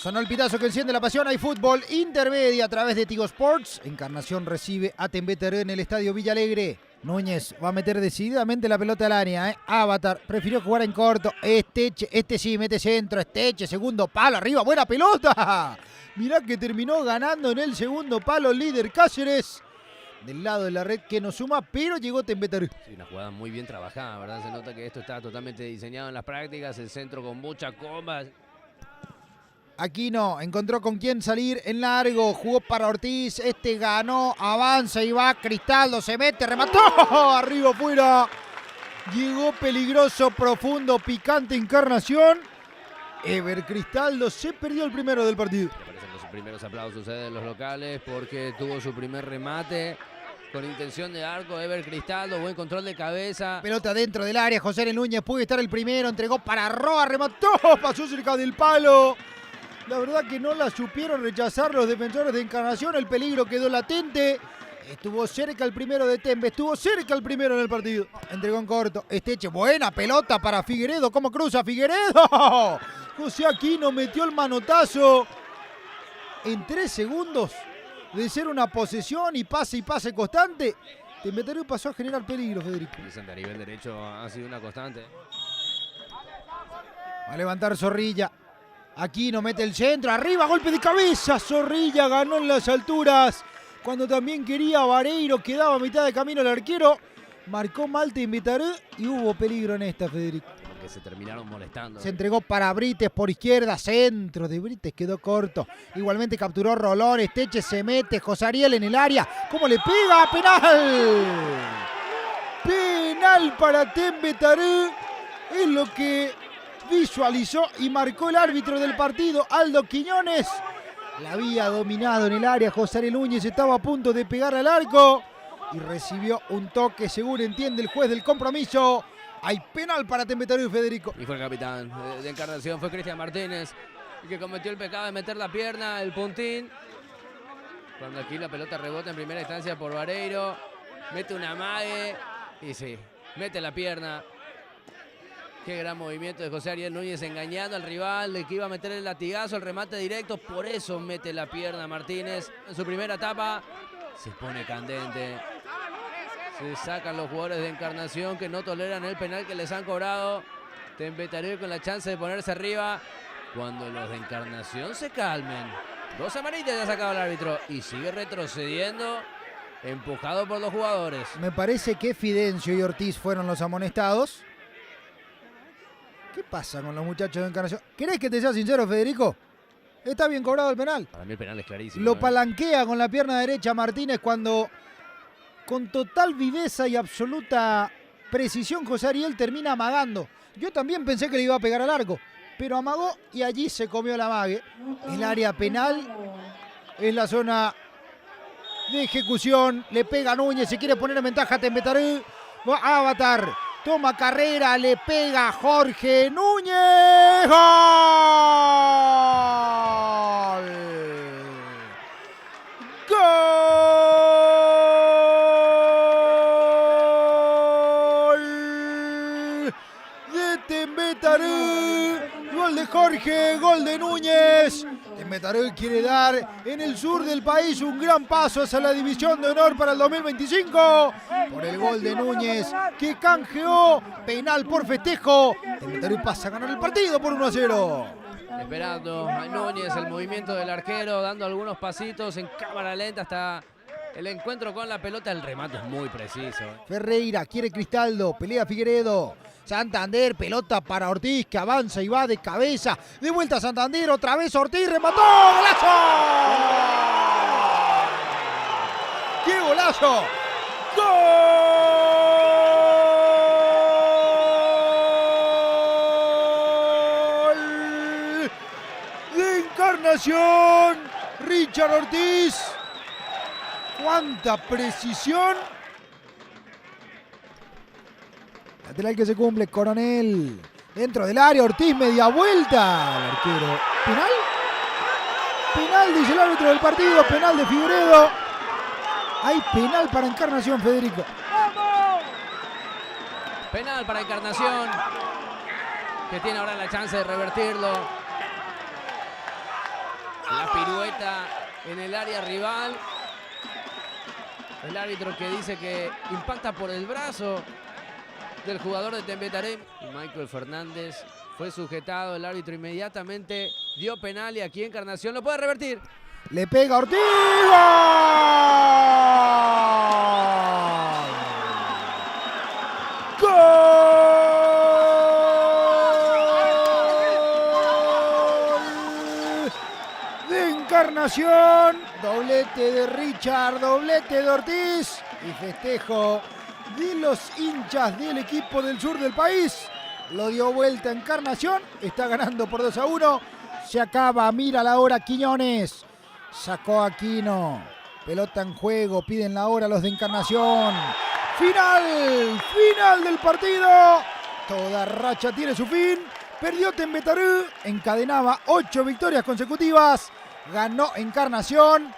Sonó el pitazo que enciende la pasión. Hay fútbol intermedia a través de Tigo Sports. Encarnación recibe a Tembeterú en el Estadio Villa Alegre. Núñez va a meter decididamente la pelota al área. Avatar prefirió jugar en corto. Este sí, mete centro. Segundo palo arriba. Buena pelota. Mirá que terminó ganando en el segundo palo líder Cáceres. Del lado de la red que no suma, pero llegó Tembeterú. Sí, una jugada muy bien trabajada, ¿verdad? Se nota que esto está totalmente diseñado en las prácticas. El centro con mucha comba. Aquino encontró con quién salir en largo, jugó para Ortiz, ganó, avanza y va, Cristaldo se mete, remató, arriba, fuera, llegó peligroso, profundo, picante Encarnación, Ever Cristaldo se perdió el primero del partido. Aparecen los primeros aplausos de los locales porque tuvo su primer remate con intención de arco, Ever Cristaldo, buen control de cabeza. Pelota dentro del área, José Núñez puede estar el primero, entregó para Roa, remató, pasó cerca del palo. La verdad que no la supieron rechazar los defensores de Encarnación. El peligro quedó latente. Estuvo cerca el primero de Tembe. Estuvo cerca el primero en el partido. Entregó en corto. Buena pelota para Figueredo. ¿Cómo cruza Figueredo? José Aquino metió el manotazo. En 3 segundos de ser una posesión y pase constante, Tembeterú pasó a generar peligro, Federico. A nivel derecho ha sido una constante. Va a levantar Zorrilla. Aquino mete el centro, arriba, golpe de cabeza, Zorrilla ganó en las alturas, cuando también quería Vareiro, quedaba a mitad de camino el arquero, marcó mal Tembeterú y hubo peligro en esta, Federico. Porque se terminaron molestando. Se entregó para Brites por izquierda, centro de Brites, quedó corto, igualmente capturó Rolón, se mete, José Ariel en el área, ¿cómo le pega? ¡Penal! Penal para Tembeterú, es lo que visualizó y marcó el árbitro del partido, Aldo Quiñones. La había dominado en el área, José Ariel Núñez estaba a punto de pegar al arco y recibió un toque, según entiende el juez del compromiso. Hay penal para Tembeterú, Federico. Y fue el capitán de Encarnación, fue Cristian Martínez, el que cometió el pecado de meter la pierna, el puntín. Cuando aquí la pelota rebota en primera instancia por Vareiro, mete una amague y sí, mete la pierna. Qué gran movimiento de José Ariel Núñez engañando al rival, de que iba a meter el latigazo, el remate directo, por eso mete la pierna Martínez. En su primera etapa se pone candente. Se sacan los jugadores de Encarnación que no toleran el penal que les han cobrado. Tembeterú con la chance de ponerse arriba. Cuando los de Encarnación se calmen. 2 amarillas ya ha sacado el árbitro y sigue retrocediendo, empujado por los jugadores. Me parece que Fidencio y Ortiz fueron los amonestados. ¿Qué pasa con los muchachos de Encarnación? ¿Querés que te sea sincero, Federico? Está bien cobrado el penal. Para mí el penal es clarísimo. Lo palanquea con la pierna derecha Martínez cuando, con total viveza y absoluta precisión, José Ariel termina amagando. Yo también pensé que le iba a pegar al arco, pero amagó y allí se comió la amague. El área penal es la zona de ejecución. Le pega a Núñez, se quiere poner en ventaja a Tembeterú. Avatar. Toma carrera, le pega Jorge Núñez. ¡Gol! ¡Gol! De Tembeterú. Gol de Jorge, gol de Núñez. Tembeterú quiere dar en el sur del país un gran paso hacia la división de honor para el 2025 por el gol de Núñez que canjeó penal por festejo. Tembeterú pasa a ganar el partido por 1-0. Esperando a Núñez el movimiento del arquero, dando algunos pasitos en cámara lenta hasta el encuentro con la pelota. El remate es muy preciso. Ferreira quiere Cristaldo, pelea Figueredo. Santander, pelota para Ortiz que avanza y va de cabeza. De vuelta a Santander, otra vez Ortiz, remató. ¡Golazo! ¡Qué golazo! ¡Gol! De Encarnación, Richard Ortiz. ¡Cuánta precisión! Lateral que se cumple, Coronel. Dentro del área, Ortiz, media vuelta. El arquero. ¿Penal? Penal, dice el árbitro del partido. Penal de Figueredo. Hay penal para Encarnación, Federico. Penal para Encarnación, que tiene ahora la chance de revertirlo. La pirueta en el área rival. El árbitro que dice que impacta por el brazo del jugador de Tembetaré. Y Michael Fernández fue sujetado. El árbitro inmediatamente dio penal y aquí Encarnación lo puede revertir. Le pega Ortiz. ¡Gol! ¡Gol! De Encarnación. Doblete de Richard, doblete de Ortiz. Y festejo de los hinchas del equipo del sur del país. Lo dio vuelta Encarnación. Está ganando por 2-1. Se acaba, mira la hora Quiñones. Sacó Aquino. Pelota en juego, piden la hora los de Encarnación. Final del partido. Toda racha tiene su fin. Perdió Tembetarú, encadenaba 8 victorias consecutivas. Ganó Encarnación.